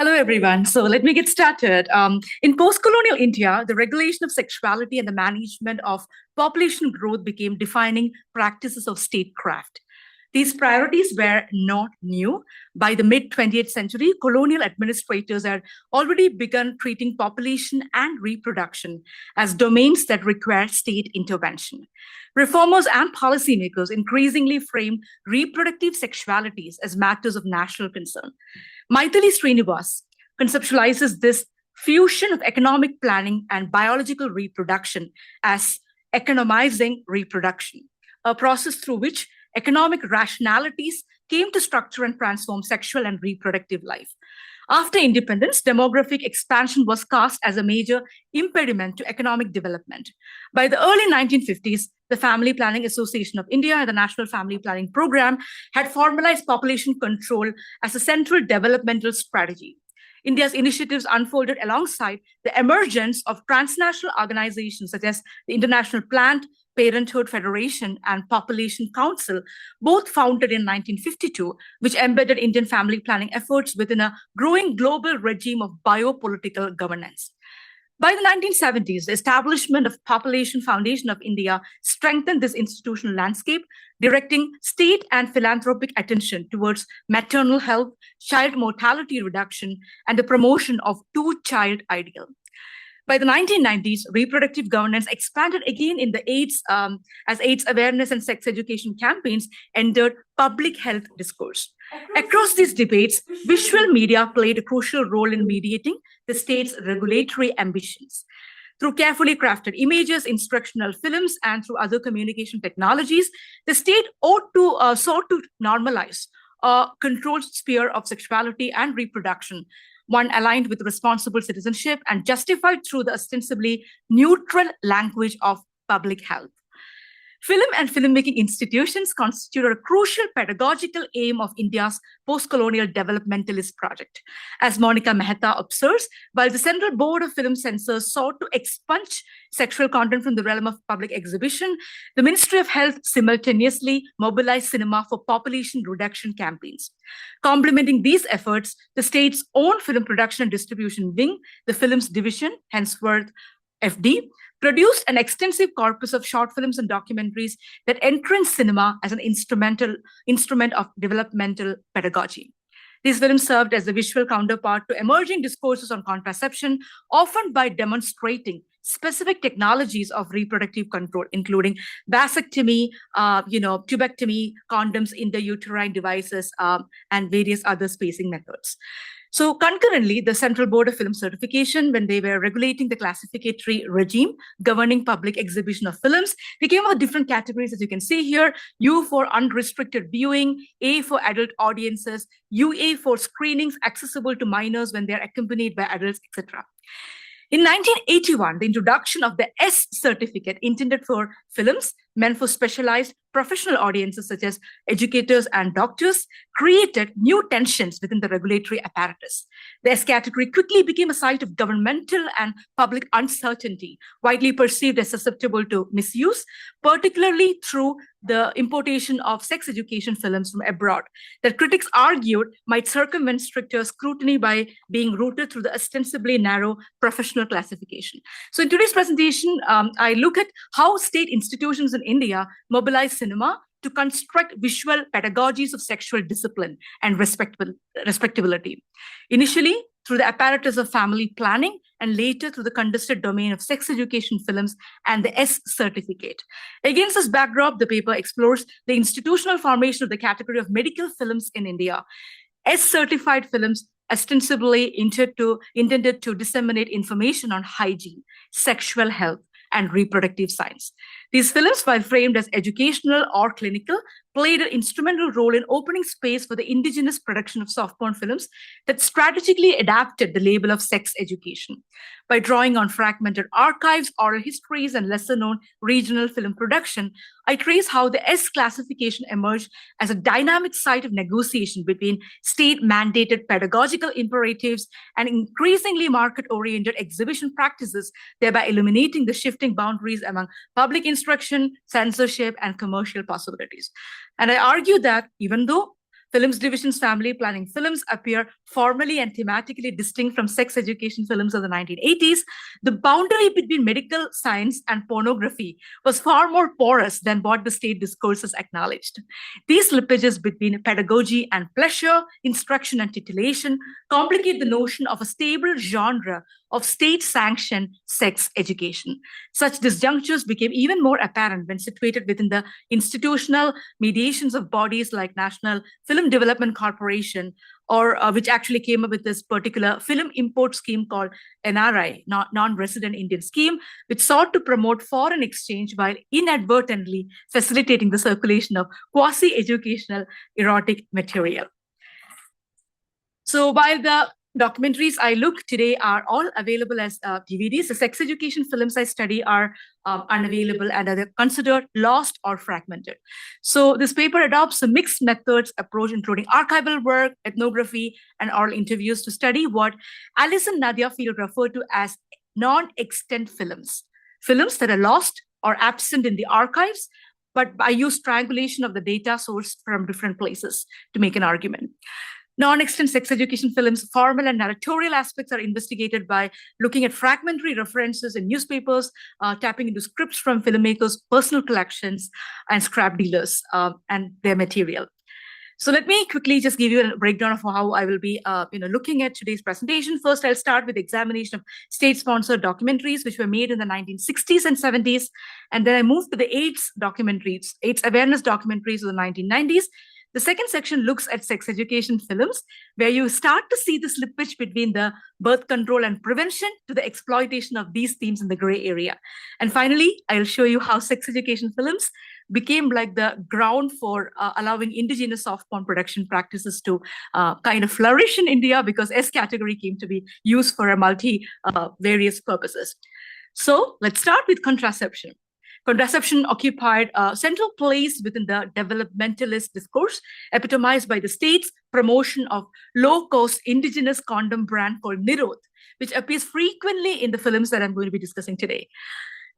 Hello, everyone. So let me get started. In post-colonial India, the regulation of sexuality and the management of population growth became defining practices of statecraft. These priorities were not new. By the mid-20th century, colonial administrators had already begun treating population and reproduction as domains that require state intervention. Reformers and policymakers increasingly framed reproductive sexualities as matters of national concern. Maithili Srinivas conceptualizes this fusion of economic planning and biological reproduction as economizing reproduction, a process through which economic rationalities came to structure and transform sexual and reproductive life. After independence, demographic expansion was cast as a major impediment to economic development. By the early 1950s, the Family Planning Association of India and the National Family Planning Program had formalized population control as a central developmental strategy. India's initiatives unfolded alongside the emergence of transnational organizations such as the International Planned Parenthood Federation and Population Council, both founded in 1952, which embedded Indian family planning efforts within a growing global regime of biopolitical governance. By the 1970s, the establishment of Population Foundation of India strengthened this institutional landscape, directing state and philanthropic attention towards maternal health, child mortality reduction, and the promotion of two-child ideal. By the 1990s, reproductive governance expanded again in the as AIDS awareness and sex education campaigns entered public health discourse. Across these debates, visual media played a crucial role in mediating the state's regulatory ambitions. Through carefully crafted images, instructional films, and through other communication technologies, the state sought to normalize a controlled sphere of sexuality and reproduction, one aligned with responsible citizenship and justified through the ostensibly neutral language of public health. Film and filmmaking institutions constitute a crucial pedagogical aim of India's post-colonial developmentalist project. As Monica Mehta observes, while the Central Board of Film Censors sought to expunge sexual content from the realm of public exhibition, the Ministry of Health simultaneously mobilized cinema for population reduction campaigns. Complementing these efforts, the state's own film production and distribution wing, the Films Division, henceforth FD, produced an extensive corpus of short films and documentaries that entrench cinema as an instrument of developmental pedagogy. These films served as a visual counterpart to emerging discourses on contraception, often by demonstrating specific technologies of reproductive control, including vasectomy, tubectomy, condoms, intrauterine devices, and various other spacing methods. So concurrently, the Central Board of Film Certification, when they were regulating the classificatory regime governing public exhibition of films, they came up with different categories, as you can see here: U for unrestricted viewing, A for adult audiences, UA for screenings accessible to minors when they are accompanied by adults, etc. In 1981, the introduction of the S certificate intended for films meant for specialized professional audiences such as educators and doctors created new tensions within the regulatory apparatus. The S category quickly became a site of governmental and public uncertainty, widely perceived as susceptible to misuse, particularly through the importation of sex education films from abroad that critics argued might circumvent stricter scrutiny by being routed through the ostensibly narrow professional classification. So in today's presentation, I look at how state institutions in India mobilize cinema to construct visual pedagogies of sexual discipline and respectability. Initially, through the apparatus of family planning, and later through the contested domain of sex education films and the S certificate. Against this backdrop, the paper explores the institutional formation of the category of medical films in India. S-certified films ostensibly intended to disseminate information on hygiene, sexual health, and reproductive science. These films, while framed as educational or clinical, played an instrumental role in opening space for the indigenous production of soft porn films that strategically adapted the label of sex education. By drawing on fragmented archives, oral histories, and lesser-known regional film production, I trace how the S classification emerged as a dynamic site of negotiation between state-mandated pedagogical imperatives and increasingly market-oriented exhibition practices, thereby illuminating the shifting boundaries among public instruction, censorship, and commercial possibilities. And I argue that even though Films Division's family planning films appear formally and thematically distinct from sex education films of the 1980s. The boundary between medical science and pornography was far more porous than what the state discourses acknowledged. These slippages between pedagogy and pleasure, instruction and titillation complicate the notion of a stable genre of state-sanctioned sex education. Such disjunctures became even more apparent when situated within the institutional mediations of bodies like National Film Development Corporation, or which actually came up with this particular film import scheme called NRI, non-resident Indian scheme, which sought to promote foreign exchange while inadvertently facilitating the circulation of quasi-educational erotic material. So while the documentaries I look today are all available as DVDs, the sex education films I study are unavailable and are considered lost or fragmented. So this paper adopts a mixed methods approach, including archival work, ethnography, and oral interviews to study what Alice and Nadia Field referred to as non-extant films, films that are lost or absent in the archives, but I use triangulation of the data sourced from different places to make an argument. Non-extant sex education films' formal and narratorial aspects are investigated by looking at fragmentary references in newspapers, tapping into scripts from filmmakers' personal collections and scrap dealers and their material. So let me quickly just give you a breakdown of how I will be looking at today's presentation. First, I'll start with the examination of state-sponsored documentaries, which were made in the 1960s and 70s. And then I moved to the AIDS documentaries, AIDS awareness documentaries of the 1990s. The second section looks at sex education films, where you start to see the slippage between the birth control and prevention to the exploitation of these themes in the gray area. And finally, I'll show you how sex education films became like the ground for allowing indigenous soft porn production practices to kind of flourish in India, because S category came to be used for a various purposes. So let's start with contraception. Contraception occupied a central place within the developmentalist discourse, epitomized by the state's promotion of low-cost indigenous condom brand called Nirod, which appears frequently in the films that I'm going to be discussing today.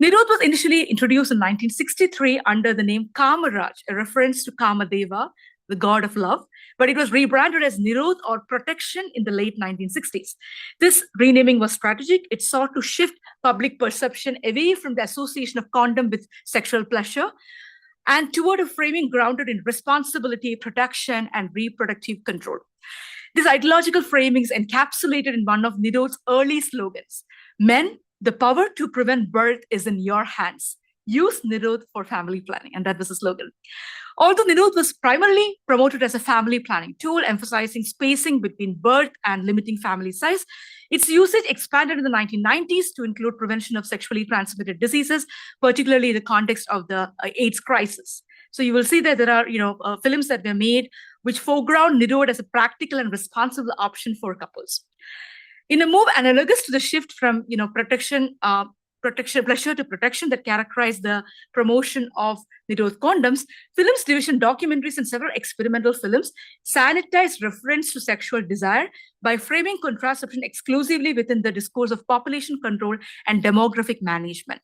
Nirod was initially introduced in 1963 under the name Kamaraj, a reference to Kamadeva, the god of love, but it was rebranded as Nirod or Protection in the late 1960s. This renaming was strategic. It sought to shift public perception away from the association of condom with sexual pleasure and toward a framing grounded in responsibility, protection, and reproductive control. This ideological framing is encapsulated in one of Nirod's early slogans: "Men, the power to prevent birth is in your hands. Use Nirod for family planning." And that was the slogan. Although Nirod was primarily promoted as a family planning tool, emphasizing spacing between birth and limiting family size, its usage expanded in the 1990s to include prevention of sexually transmitted diseases, particularly in the context of the AIDS crisis. So you will see that there are films that were made which foreground Nirod as a practical and responsible option for couples. In a move analogous to the shift from pleasure to protection that characterized the promotion of Nirod condoms, Films Division documentaries and several experimental films sanitized reference to sexual desire by framing contraception exclusively within the discourse of population control and demographic management.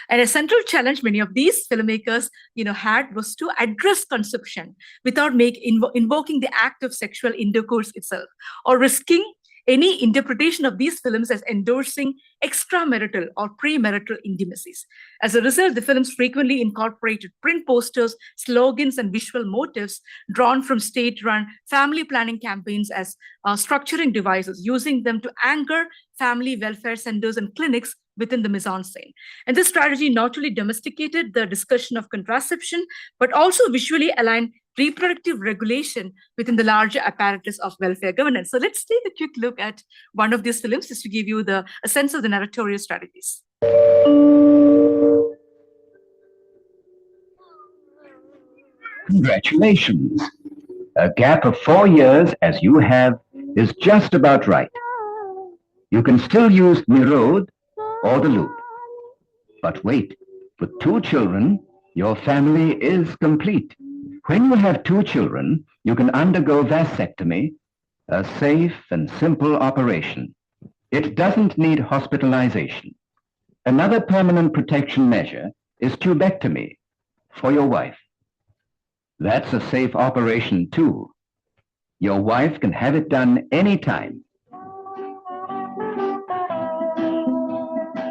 And a central challenge many of these filmmakers had was to address conception without invoking the act of sexual intercourse itself, or risking any interpretation of these films as endorsing extramarital or premarital intimacies. As a result, the films frequently incorporated print posters, slogans, and visual motifs drawn from state-run family planning campaigns as structuring devices, using them to anchor family welfare centers and clinics within the mise-en-scene. And this strategy not only domesticated the discussion of contraception, but also visually aligned reproductive regulation within the larger apparatus of welfare governance. So let's take a quick look at one of these films just to give you a sense of the narratorial strategies. Congratulations. A gap of 4 years, as you have, is just about right. You can still use Nirod or the lube. But wait, with 2 children, your family is complete. When you have 2 children, you can undergo vasectomy, a safe and simple operation. It doesn't need hospitalization. Another permanent protection measure is tubectomy for your wife. That's a safe operation too. Your wife can have it done anytime.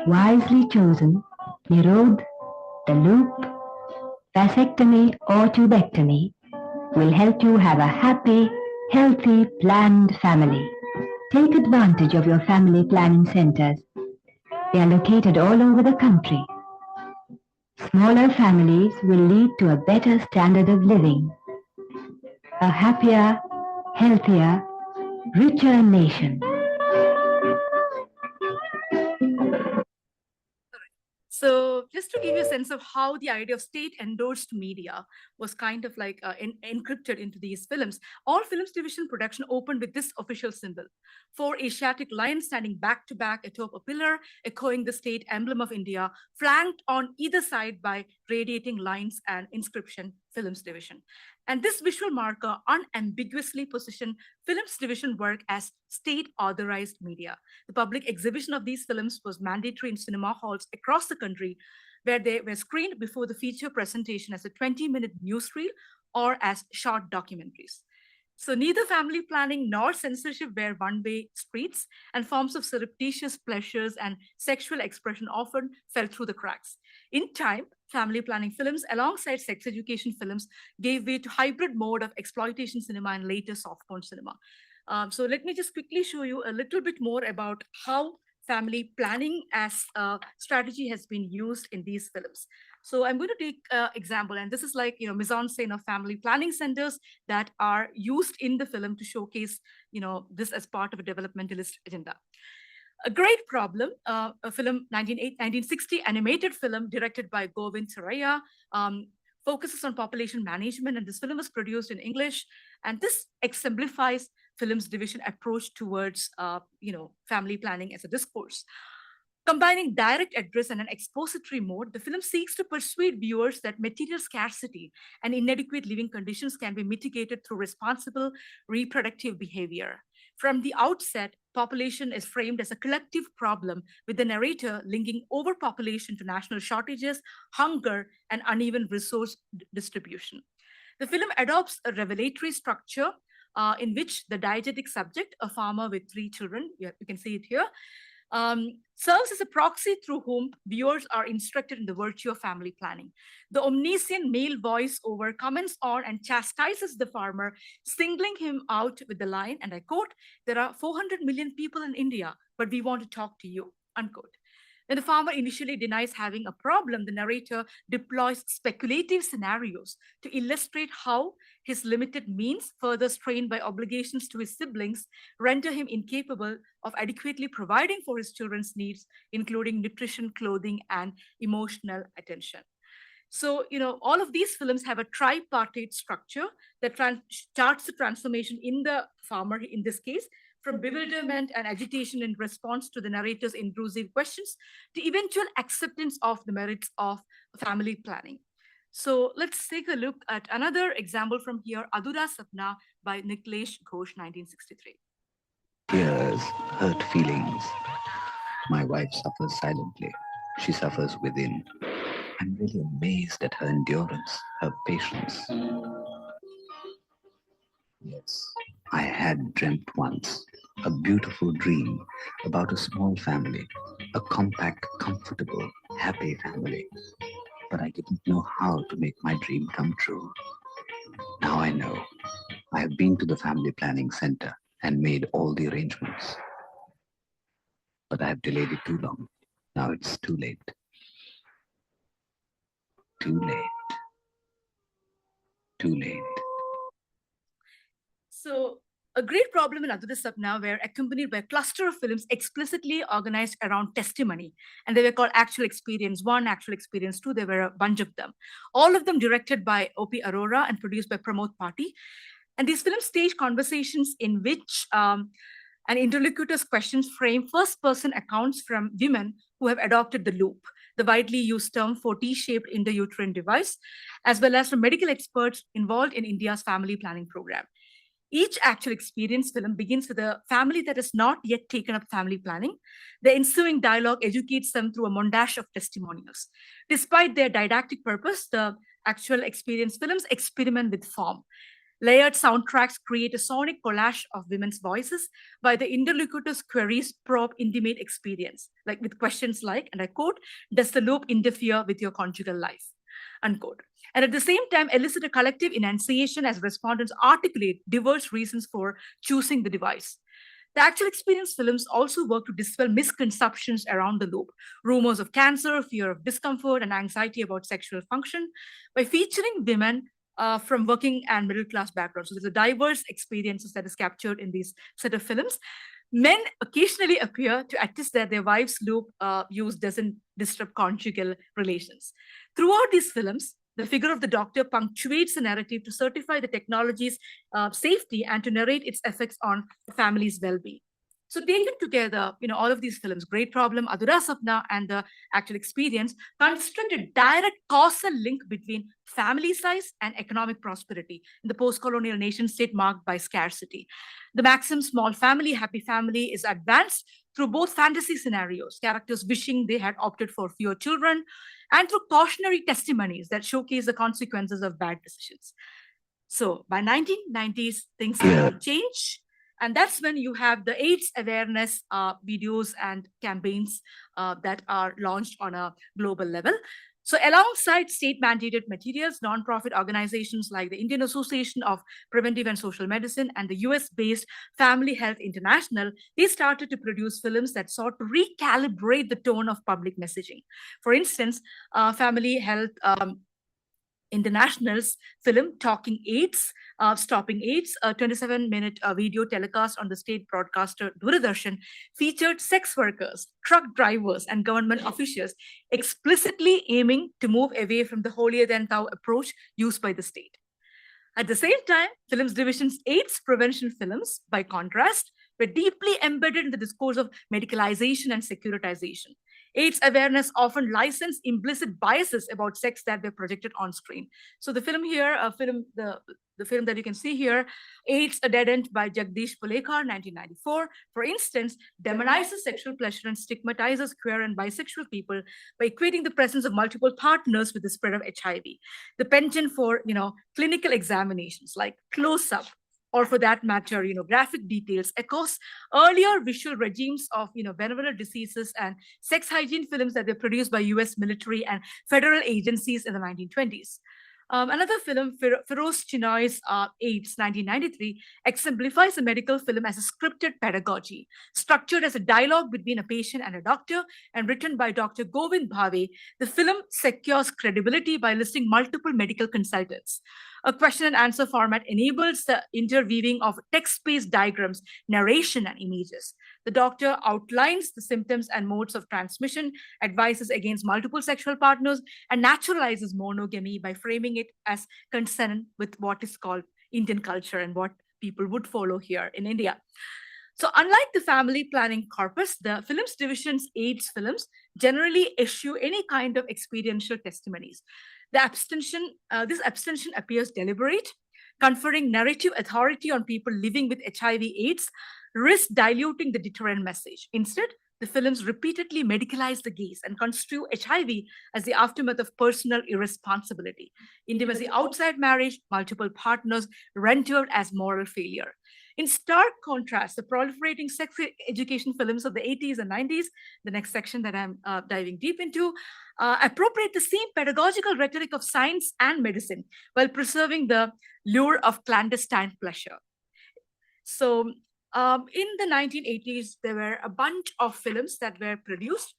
Wisely chosen, Nirod, the loop, vasectomy or tubectomy will help you have a happy, healthy, planned family. Take advantage of your family planning centers. They are located all over the country. Smaller families will lead to a better standard of living, a happier, healthier, richer nation. So just to give you a sense of how the idea of state-endorsed media was kind of like encrypted into these films, all films division production opened with this official symbol. 4 Asiatic lions standing back-to-back atop a pillar, echoing the state emblem of India, flanked on either side by radiating lines and inscription, Films Division. And this visual marker unambiguously positioned Films Division work as state-authorized media. The public exhibition of these films was mandatory in cinema halls across the country, where they were screened before the feature presentation as a 20-minute newsreel or as short documentaries. So neither family planning nor censorship were one-way streets, and forms of surreptitious pleasures and sexual expression often fell through the cracks. In time, family planning films alongside sex education films gave way to hybrid mode of exploitation cinema and later soft porn cinema. So let me just quickly show you a little bit more about how family planning as a strategy has been used in these films. So I'm going to take an example, and this is like, mise-en-scène of family planning centers that are used in the film to showcase, this as part of a developmentalist agenda. A Great Problem, a film, 1960 animated film directed by Govind Saraya, focuses on population management, and this film was produced in English, and this exemplifies Films Division approach towards, family planning as a discourse. Combining direct address and an expository mode, the film seeks to persuade viewers that material scarcity and inadequate living conditions can be mitigated through responsible reproductive behavior. From the outset, population is framed as a collective problem, with the narrator linking overpopulation to national shortages, hunger, and uneven resource distribution. The film adopts a revelatory structure in which the diegetic subject, a farmer with 3 children, you can see it here, serves as a proxy through whom viewers are instructed in the virtue of family planning. The omniscient male voice-over comments on and chastises the farmer, singling him out with the line, and I quote, "There are 400 million people in India, but we want to talk to you," unquote. When the farmer initially denies having a problem, the narrator deploys speculative scenarios to illustrate how his limited means, further strained by obligations to his siblings, render him incapable of adequately providing for his children's needs, including nutrition, clothing, and emotional attention. So, all of these films have a tripartite structure that charts the transformation in the farmer, in this case, from bewilderment and agitation in response to the narrator's intrusive questions to eventual acceptance of the merits of family planning. So let's take a look at another example from here, Adhura Sapna by Niklesh Ghosh, 1963. Tears, hurt feelings. My wife suffers silently. She suffers within. I'm really amazed at her endurance, her patience. Yes, I had dreamt once a beautiful dream about a small family, a compact, comfortable, happy family. But I didn't know how to make my dream come true. Now I know. I have been to the family planning center and made all the arrangements. But I have delayed it too long. Now it's too late. Too late. Too late. So A Great Problem and Adhura Sapna were accompanied by a cluster of films explicitly organized around testimony. And they were called Actual Experience 1, Actual Experience 2. There were a bunch of them. All of them directed by O.P. Arora and produced by Pramod Pati. And these films stage conversations in which an interlocutor's questions frame first-person accounts from women who have adopted the loop, the widely used term for T-shaped intrauterine device, as well as from medical experts involved in India's family planning program. Each Actual Experience film begins with a family that has not yet taken up family planning. The ensuing dialogue educates them through a montage of testimonials. Despite their didactic purpose, the Actual Experience films experiment with form. Layered soundtracks create a sonic collage of women's voices by the interlocutor's queries probe intimate experience, like with questions like, and I quote, does the loop interfere with your conjugal life? Unquote. And at the same time, elicit a collective enunciation as respondents articulate diverse reasons for choosing the device. The actual experience films also work to dispel misconceptions around the loop, rumors of cancer, fear of discomfort, and anxiety about sexual function by featuring women from working and middle class backgrounds. So there's a diverse experiences that is captured in these set of films. Men occasionally appear to attest that their wives' loop use doesn't disrupt conjugal relations. Throughout these films, the figure of the doctor punctuates the narrative to certify the technology's safety and to narrate its effects on the family's well-being. So taken together, all of these films, Great Problem, Adhura Sapna, and The Actual Experience, construct a direct causal link between family size and economic prosperity in the post-colonial nation-state marked by scarcity. The maxim small family, happy family is advanced through both fantasy scenarios, characters wishing they had opted for fewer children, and through cautionary testimonies that showcase the consequences of bad decisions. So by 1990s, things change. And that's when you have the AIDS awareness videos and campaigns that are launched on a global level. So alongside state-mandated materials, nonprofit organizations like the Indian Association of Preventive and Social Medicine and the US-based Family Health International, they started to produce films that sought to recalibrate the tone of public messaging. For instance, Family Health International's film Talking AIDS, Stopping AIDS, a 27-minute video telecast on the state broadcaster Doordarshan, featured sex workers, truck drivers, and government officials explicitly aiming to move away from the holier-than-thou approach used by the state. At the same time, Films Division's AIDS prevention films, by contrast, were deeply embedded in the discourse of medicalization and securitization. AIDS awareness often licensed implicit biases about sex that were projected on screen. So the film here, the film that you can see here, AIDS a Dead End by Jagdish Pulekar, 1994, for instance, demonizes sexual pleasure and stigmatizes queer and bisexual people by equating the presence of multiple partners with the spread of HIV. The penchant for, clinical examinations like close-up, or for that matter, graphic details echoes earlier visual regimes of, venereal diseases and sex hygiene films that were produced by US military and federal agencies in the 1920s. Another film, Feroz Chinoy's AIDS, 1993, exemplifies a medical film as a scripted pedagogy, structured as a dialogue between a patient and a doctor, and written by Dr. Govind Bhave. The film secures credibility by listing multiple medical consultants. A question and answer format enables the interweaving of text-based diagrams, narration, and images. The doctor outlines the symptoms and modes of transmission, advises against multiple sexual partners, and naturalizes monogamy by framing it as consonant with what is called Indian culture and what people would follow here in India. So unlike the family planning corpus, the Films Division's AIDS films generally issue any kind of experiential testimonies. This abstention appears deliberate, conferring narrative authority on people living with HIV/AIDS, risk diluting the deterrent message. Instead, the films repeatedly medicalize the gaze and construe HIV as the aftermath of personal irresponsibility. Intimacy outside marriage, multiple partners, rendered as moral failure. In stark contrast, the proliferating sex education films of the 80s and 90s, the next section that I'm diving deep into, appropriate the same pedagogical rhetoric of science and medicine while preserving the lure of clandestine pleasure. So in the 1980s, there were a bunch of films that were produced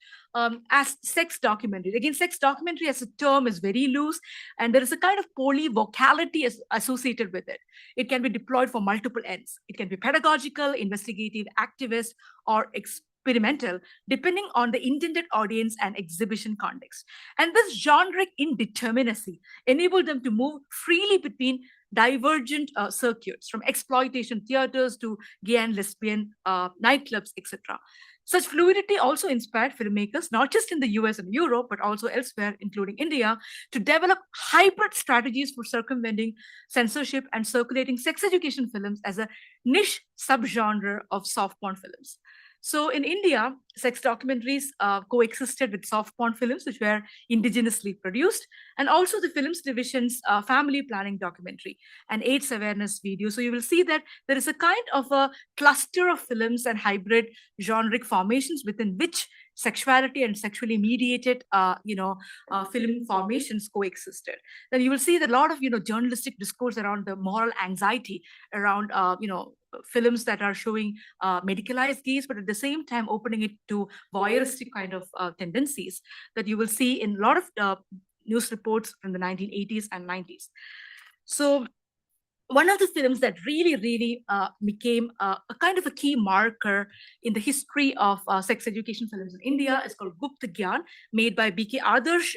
as sex documentaries. Again, sex documentary as a term is very loose, and there is a kind of polyvocality associated with it. It can be deployed for multiple ends. It can be pedagogical, investigative, activist, or experimental, depending on the intended audience and exhibition context. And this generic indeterminacy enabled them to move freely between divergent circuits, from exploitation theaters to gay and lesbian nightclubs, etc. Such fluidity also inspired filmmakers, not just in the US and Europe, but also elsewhere, including India, to develop hybrid strategies for circumventing censorship and circulating sex education films as a niche subgenre of soft porn films. So in India, sex documentaries coexisted with soft porn films, which were indigenously produced, and also the films division's family planning documentary and AIDS awareness video. So you will see that there is a kind of a cluster of films and hybrid generic formations within which sexuality and sexually mediated, film formations coexisted. Then you will see that a lot of, journalistic discourse around the moral anxiety around, films that are showing medicalized gaze, but at the same time opening it to voyeuristic kind of tendencies that you will see in a lot of news reports from the 1980s and 90s. So one of the films that really became a kind of a key marker in the history of sex education films in India is called Gupta Gyan, made by B.K. Adarsh.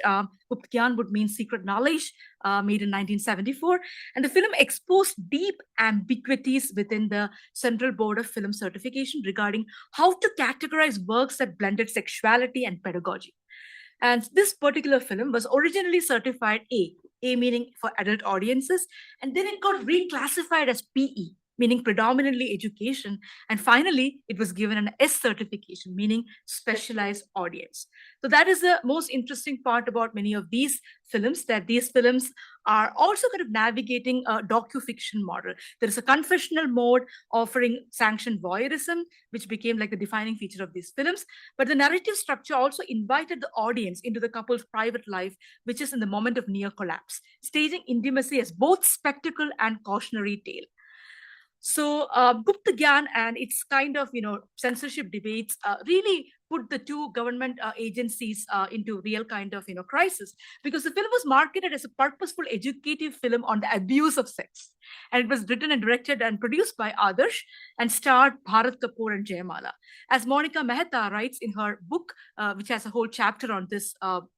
Gupta Gyan would mean secret knowledge, made in 1974. And the film exposed deep ambiguities within the Central Board of Film Certification regarding how to categorize works that blended sexuality and pedagogy. And this particular film was originally certified A meaning for adult audiences, and then it got reclassified as PE, meaning predominantly education. And finally, it was given an S certification, meaning specialized audience. So that is the most interesting part about many of these films, that these films are also kind of navigating a docu-fiction model. There is a confessional mode offering sanctioned voyeurism, which became like the defining feature of these films. But the narrative structure also invited the audience into the couple's private life, which is in the moment of near collapse, staging intimacy as both spectacle and cautionary tale. So Gupta Gyan and its kind of, censorship debates really put the two government agencies into real kind of, crisis, because the film was marketed as a purposeful educative film on the abuse of sex. And it was written and directed and produced by Adarsh and starred Bharat Kapoor and Jayamala. As Monica Mehta writes in her book, which has a whole chapter on this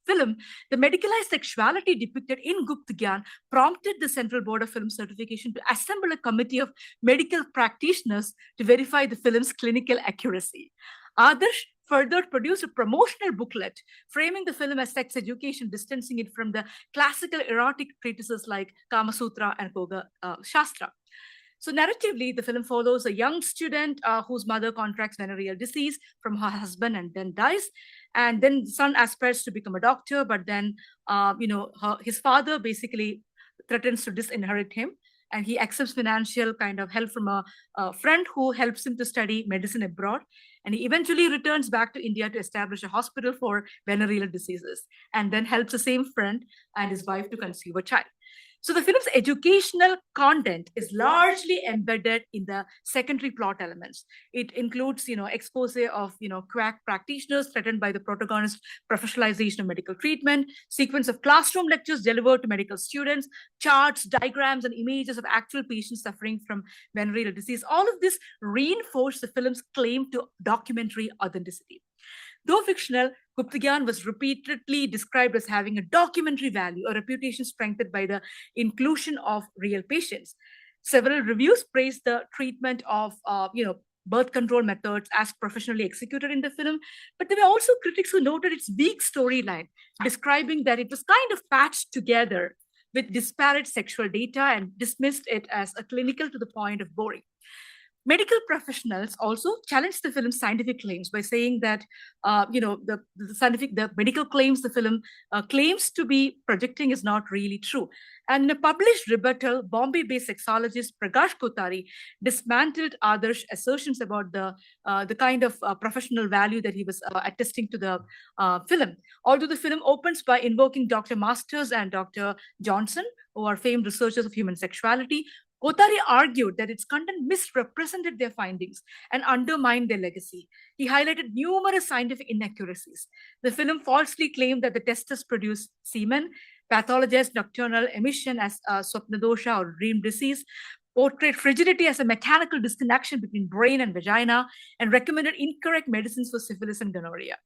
film, the medicalized sexuality depicted in Gupta Gyan prompted the Central Board of Film Certification to assemble a committee of medical practitioners to verify the film's clinical accuracy. Adarsh further produced a promotional booklet framing the film as sex education, distancing it from the classical erotic treatises like Kama Sutra and Yoga Shastra. So narratively, the film follows a young student whose mother contracts venereal disease from her husband and then dies. And then the son aspires to become a doctor, but then, his father basically threatens to disinherit him. And he accepts financial kind of help from a friend who helps him to study medicine abroad. And he eventually returns back to India to establish a hospital for venereal diseases, and then helps the same friend and his wife to conceive a child. So the film's educational content is largely embedded in the secondary plot elements. It includes, expose of, quack practitioners threatened by the protagonist's professionalization of medical treatment, sequence of classroom lectures delivered to medical students, charts, diagrams, and images of actual patients suffering from venereal disease. All of this reinforce the film's claim to documentary authenticity. Though fictional, Gupta Gyan was repeatedly described as having a documentary value, a reputation strengthened by the inclusion of real patients. Several reviews praised the treatment of, birth control methods as professionally executed in the film, but there were also critics who noted its weak storyline, describing that it was kind of patched together with disparate sexual data and dismissed it as a clinical to the point of boring. Medical professionals also challenged the film's scientific claims by saying that, the medical claims the film claims to be projecting is not really true. And in a published rebuttal, Bombay-based sexologist Prakash Kothari dismantled Adarsh's assertions about the kind of professional value that he was attesting to the film. Although the film opens by invoking Dr. Masters and Dr. Johnson, who are famed researchers of human sexuality, Kothari argued that its content misrepresented their findings and undermined their legacy. He highlighted numerous scientific inaccuracies. The film falsely claimed that the testes produce semen, pathologized nocturnal emission as swapnadosha or dream disease, portrayed frigidity as a mechanical disconnection between brain and vagina, and recommended incorrect medicines for syphilis and gonorrhea.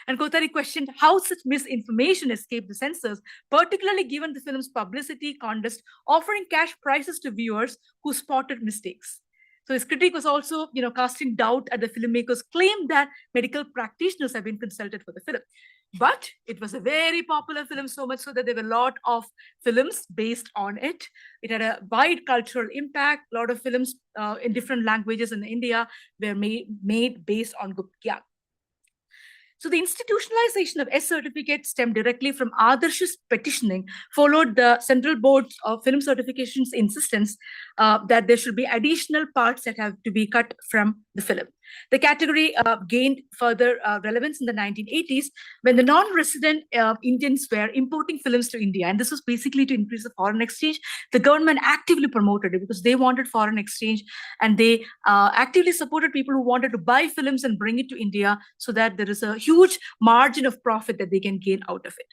And Kothari questioned how such misinformation escaped the censors, particularly given the film's publicity contest offering cash prizes to viewers who spotted mistakes. So his critique was also, casting doubt at the filmmaker's claim that medical practitioners have been consulted for the film. But it was a very popular film, so much so that there were a lot of films based on it. It had a wide cultural impact. A lot of films in different languages in India were made based on Gupta Gyan. So the institutionalization of S certificate stemmed directly from Adarsh's petitioning, followed the Central Board's of Film Certification's insistence that there should be additional parts that have to be cut from the film. The category gained further relevance in the 1980s when the non-resident Indians were importing films to India. And this was basically to increase the foreign exchange. The government actively promoted it because they wanted foreign exchange, and they actively supported people who wanted to buy films and bring it to India so that there is a huge margin of profit that they can gain out of it.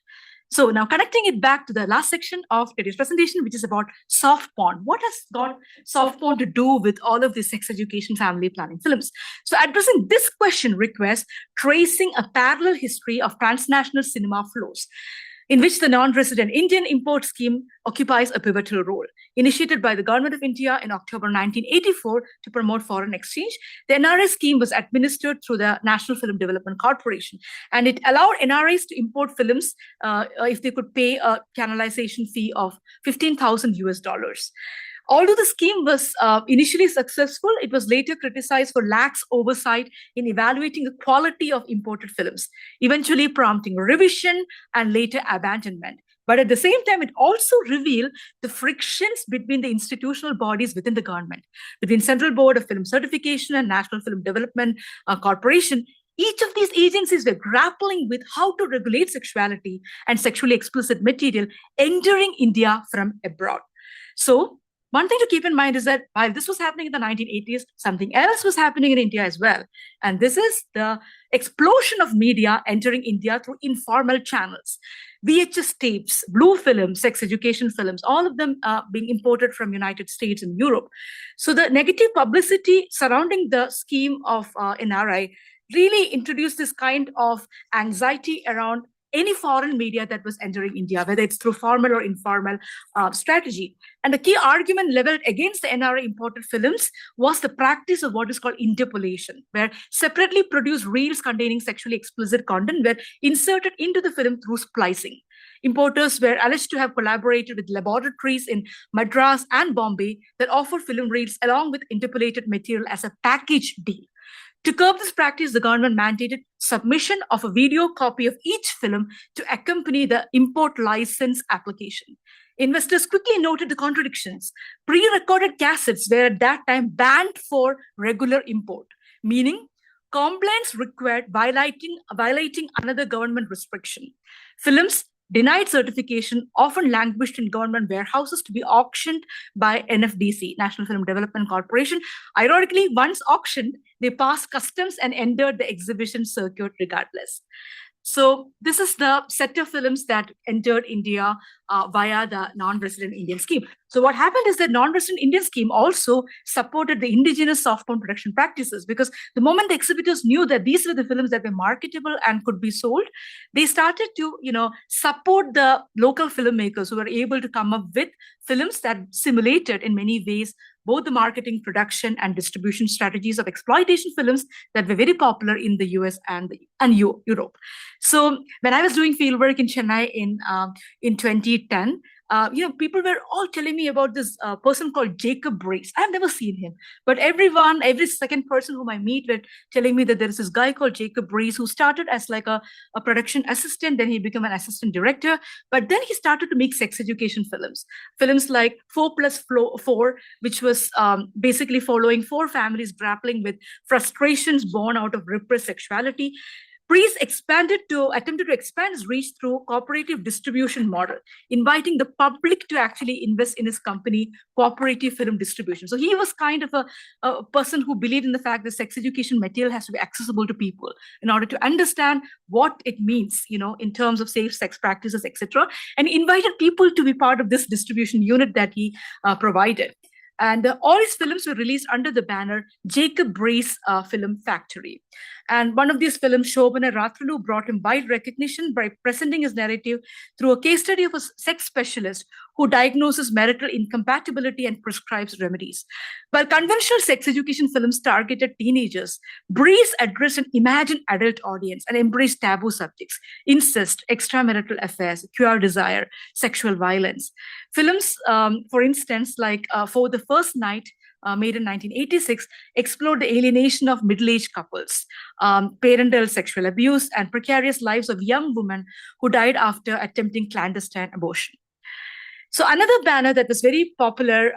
So now connecting it back to the last section of today's presentation, which is about soft porn. What has got soft porn to do with all of these sex education family planning films? So addressing this question requires tracing a parallel history of transnational cinema flows, in which the non-resident Indian import scheme occupies a pivotal role. Initiated by the Government of India in October 1984 to promote foreign exchange, the NRI scheme was administered through the National Film Development Corporation, and it allowed NRIs to import films if they could pay a canalization fee of $15,000. Although the scheme was initially successful, it was later criticized for lax oversight in evaluating the quality of imported films, eventually prompting revision and later abandonment. But at the same time, it also revealed the frictions between the institutional bodies within the government, between Central Board of Film Certification and National Film Development Corporation. Each of these agencies were grappling with how to regulate sexuality and sexually explicit material entering India from abroad. So, one thing to keep in mind is that while this was happening in the 1980s, something else was happening in India as well. And this is the explosion of media entering India through informal channels. VHS tapes, blue films, sex education films, all of them being imported from United States and Europe. So the negative publicity surrounding the scheme of NRI really introduced this kind of anxiety around any foreign media that was entering India, whether it's through formal or informal strategy. And the key argument leveled against the NRA imported films was the practice of what is called interpolation, where separately produced reels containing sexually explicit content were inserted into the film through splicing. Importers were alleged to have collaborated with laboratories in Madras and Bombay that offered film reels along with interpolated material as a package deal. To curb this practice, the government mandated submission of a video copy of each film to accompany the import license application. Investors quickly noted the contradictions. Pre-recorded cassettes were at that time banned for regular import, meaning compliance required violating another government restriction. Films denied certification often languished in government warehouses to be auctioned by NFDC, National Film Development Corporation. Ironically, once auctioned, they passed customs and entered the exhibition circuit regardless. So this is the set of films that entered India via the non-resident Indian scheme. So what happened is that non-resident Indian scheme also supported the indigenous soft porn production practices, because the moment the exhibitors knew that these were the films that were marketable and could be sold, they started to, support the local filmmakers who were able to come up with films that simulated in many ways both the marketing, production, and distribution strategies of exploitation films that were very popular in the US and Europe. So when I was doing fieldwork in Chennai in 2010, people were all telling me about this person called Jacob Brace. I've never seen him, but every second person whom I meet were telling me that there is this guy called Jacob Brace who started as like a production assistant, then he became an assistant director, but then he started to make sex education films like 4+4, which was basically following 4 families grappling with frustrations born out of repressed sexuality. Brace attempted to expand his reach through cooperative distribution model, inviting the public to actually invest in his company, Cooperative Film Distribution. So he was kind of a person who believed in the fact that sex education material has to be accessible to people in order to understand what it means, in terms of safe sex practices, etc. And he invited people to be part of this distribution unit that he provided. And all his films were released under the banner Jacob Brace Film Factory. And one of these films, Shobana Rathulu, brought him wide recognition by presenting his narrative through a case study of a sex specialist who diagnoses marital incompatibility and prescribes remedies. While conventional sex education films targeted teenagers, Breeze addressed an imagined adult audience and embraced taboo subjects: incest, extramarital affairs, pure desire, sexual violence. Films, for instance, like For the First Night, made in 1986, explored the alienation of middle-aged couples, parental sexual abuse, and precarious lives of young women who died after attempting clandestine abortion. So another banner that was very popular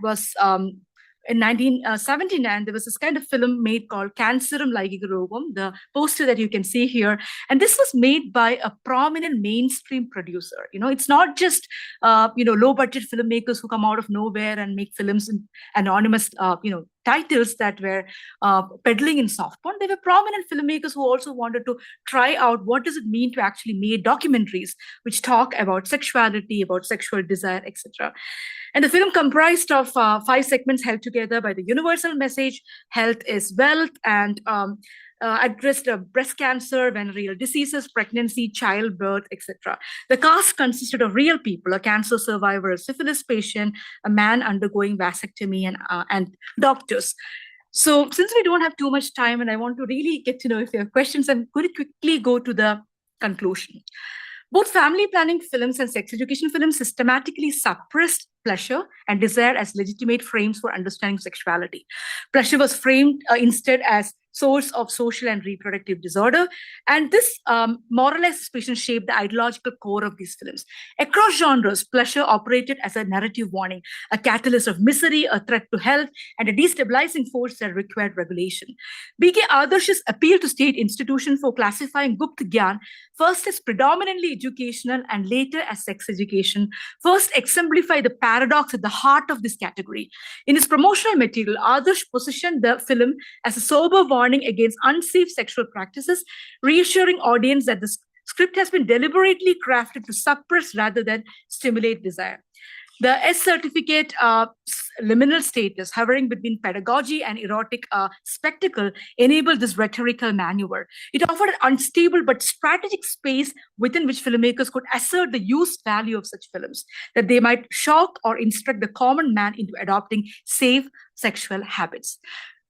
was in 1979, there was this kind of film made called Cancerum Laigigurogum, the poster that you can see here. And this was made by a prominent mainstream producer. It's not just, low-budget filmmakers who come out of nowhere and make films in anonymous, titles that were peddling in soft porn. They were prominent filmmakers who also wanted to try out what does it mean to actually make documentaries which talk about sexuality, about sexual desire, etc. And the film comprised of 5 segments held together by the universal message: health is wealth, and addressed breast cancer, venereal diseases, pregnancy, childbirth, etc. The cast consisted of real people: a cancer survivor, a syphilis patient, a man undergoing vasectomy, and doctors. So since we don't have too much time and I want to really get to know if you have questions, I'm going to quickly go to the conclusion. Both family planning films and sex education films systematically suppressed pleasure and desire as legitimate frames for understanding sexuality. Pleasure was framed instead as source of social and reproductive disorder. And this moralized suspicion shaped the ideological core of these films. Across genres, pleasure operated as a narrative warning, a catalyst of misery, a threat to health, and a destabilizing force that required regulation. B.K. Adarsh's appeal to state institutions for classifying Gupt Gyan, first as predominantly educational and later as sex education, first exemplified the paradox at the heart of this category. In his promotional material, Adarsh positioned the film as a sober warning against unsafe sexual practices, reassuring audience that the script has been deliberately crafted to suppress rather than stimulate desire. The S certificate liminal status, hovering between pedagogy and erotic spectacle, enabled this rhetorical maneuver. It offered an unstable but strategic space within which filmmakers could assert the use value of such films, that they might shock or instruct the common man into adopting safe sexual habits.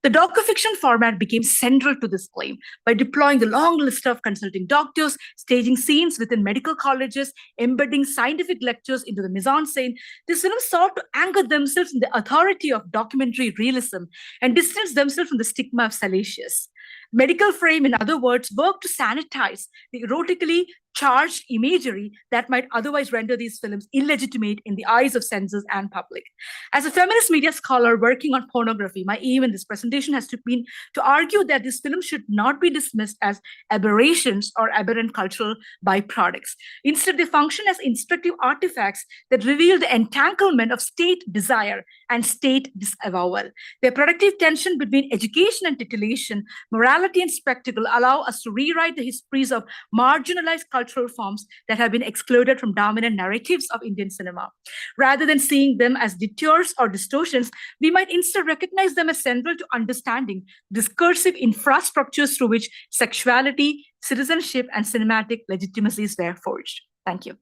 The docufiction format became central to this claim by deploying the long list of consulting doctors, staging scenes within medical colleges, embedding scientific lectures into the mise-en-scène. These films sought to anchor themselves in the authority of documentary realism and distance themselves from the stigma of salacious. Medical frame, in other words, worked to sanitize the erotically charged imagery that might otherwise render these films illegitimate in the eyes of censors and public. As a feminist media scholar working on pornography, my aim in this presentation has been to argue that these films should not be dismissed as aberrations or aberrant cultural byproducts. Instead, they function as instructive artifacts that reveal the entanglement of state desire and state disavowal. Their productive tension between education and titillation, morality and spectacle allow us to rewrite the histories of marginalized cultural forms that have been excluded from dominant narratives of Indian cinema. Rather than seeing them as detours or distortions, we might instead recognize them as central to understanding discursive infrastructures through which sexuality, citizenship, and cinematic legitimacies were forged. Thank you.